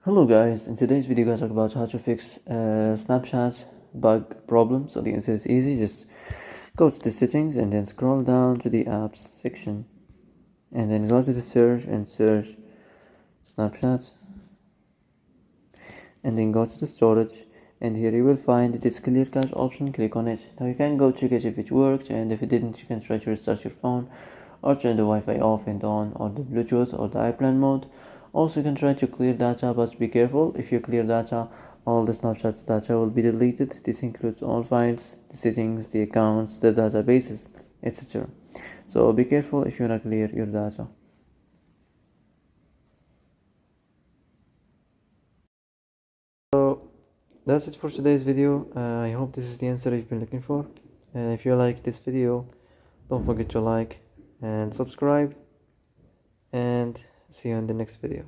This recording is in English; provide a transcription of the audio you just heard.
Hello guys, in today's video guys talk about how to fix Snapchat bug problem. So the answer is easy. Just go to the settings and then scroll down to the apps section and then go to the search and search Snapchat and then go to the storage, and here you will find this clear cache option. Click on it. Now you can go check it if it worked, and if it didn't you can try to restart your phone or turn the Wi-Fi off and on, or the Bluetooth or the airplane mode. Also you can try to clear data, but be careful. If you clear data, all the Snapchat's data will be deleted. This includes all files, the settings, the accounts, the databases, etc. So be careful if you want to clear your data. So that's it for today's video. I hope this is the answer you've been looking for. If you like this video, don't forget to like and subscribe, and see you in the next video.